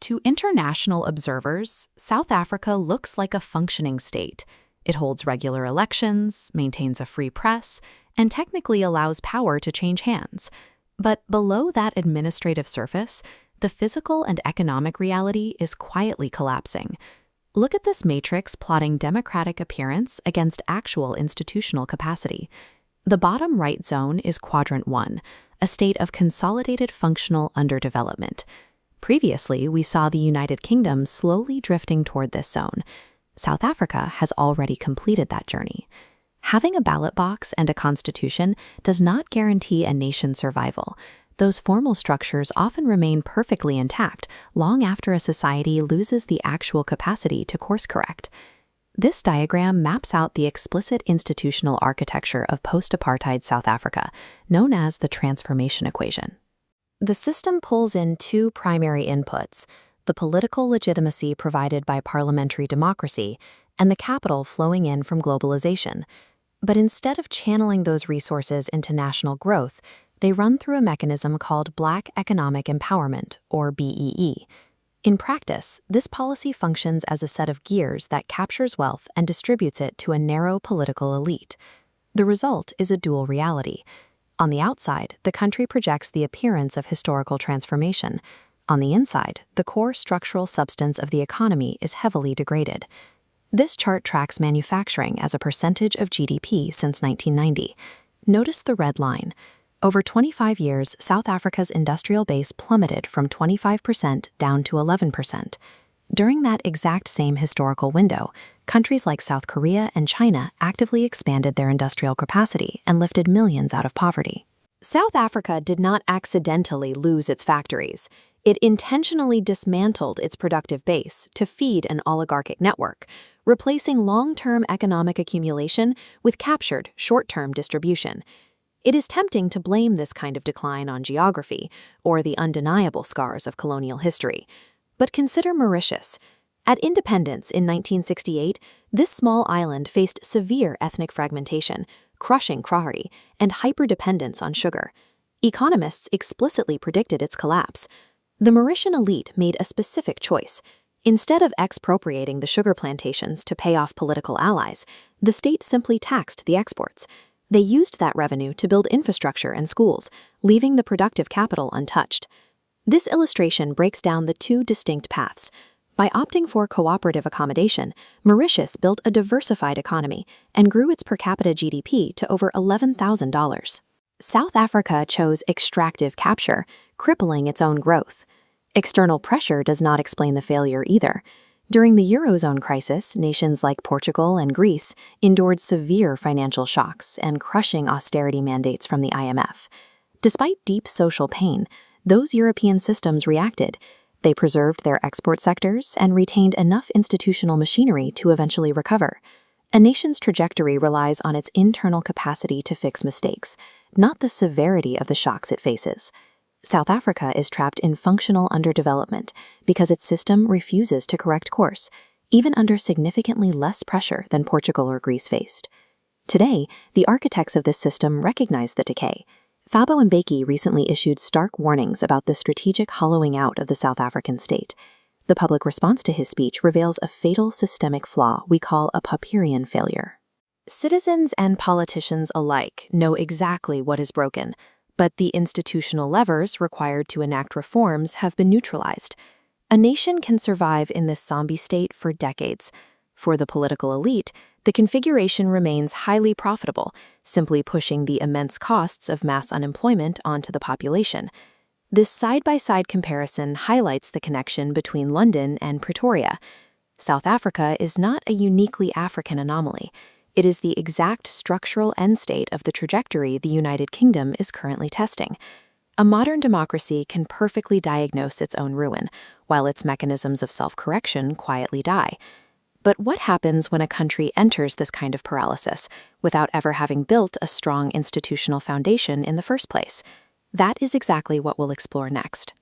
To international observers, South Africa looks like a functioning state. It holds regular elections, maintains a free press, and technically allows power to change hands. But below that administrative surface, the physical and economic reality is quietly collapsing. Look at this matrix plotting democratic appearance against actual institutional capacity. The bottom right zone is Quadrant 1, a state of consolidated functional underdevelopment. Previously, we saw the United Kingdom slowly drifting toward this zone. South Africa has already completed that journey. Having a ballot box and a constitution does not guarantee a nation's survival. Those formal structures often remain perfectly intact long after a society loses the actual capacity to course correct. This diagram maps out the explicit institutional architecture of post-apartheid South Africa, known as the transformation equation. The system pulls in two primary inputs: the political legitimacy provided by parliamentary democracy and the capital flowing in from globalization. But instead of channeling those resources into national growth, they run through a mechanism called Black Economic Empowerment, or BEE. In practice, this policy functions as a set of gears that captures wealth and distributes it to a narrow political elite. The result is a dual reality. On the outside, the country projects the appearance of historical transformation. On the inside, the core structural substance of the economy is heavily degraded. This chart tracks manufacturing as a percentage of GDP since 1990. Notice the red line. Over 25 years, South Africa's industrial base plummeted from 25% down to 11%. During that exact same historical window, countries like South Korea and China actively expanded their industrial capacity and lifted millions out of poverty. South Africa did not accidentally lose its factories. It intentionally dismantled its productive base to feed an oligarchic network, replacing long-term economic accumulation with captured short-term distribution. It is tempting to blame this kind of decline on geography or the undeniable scars of colonial history. But consider Mauritius. At independence in 1968, this small island faced severe ethnic fragmentation, crushing Krahari, and hyper-dependence on sugar. Economists explicitly predicted its collapse. The Mauritian elite made a specific choice. Instead of expropriating the sugar plantations to pay off political allies, the state simply taxed the exports. They used that revenue to build infrastructure and schools, leaving the productive capital untouched. This illustration breaks down the two distinct paths. By opting for cooperative accommodation, Mauritius built a diversified economy and grew its per capita GDP to over $11,000. South Africa chose extractive capture, crippling its own growth. External pressure does not explain the failure either. During the Eurozone crisis, nations like Portugal and Greece endured severe financial shocks and crushing austerity mandates from the IMF. Despite deep social pain, those European systems reacted. They preserved their export sectors and retained enough institutional machinery to eventually recover. A nation's trajectory relies on its internal capacity to fix mistakes, not the severity of the shocks it faces. South Africa is trapped in functional underdevelopment because its system refuses to correct course, even under significantly less pressure than Portugal or Greece faced. Today, the architects of this system recognize the decay. Thabo Mbeki recently issued stark warnings about the strategic hollowing out of the South African state. The public response to his speech reveals a fatal systemic flaw we call a Popperian failure. Citizens and politicians alike know exactly what is broken, but the institutional levers required to enact reforms have been neutralized. A nation can survive in this zombie state for decades. For the political elite, the configuration remains highly profitable, simply pushing the immense costs of mass unemployment onto the population. This side-by-side comparison highlights the connection between London and Pretoria. South Africa is not a uniquely African anomaly. It is the exact structural end state of the trajectory the United Kingdom is currently testing. A modern democracy can perfectly diagnose its own ruin, while its mechanisms of self-correction quietly die. But what happens when a country enters this kind of paralysis without ever having built a strong institutional foundation in the first place? That is exactly what we'll explore next.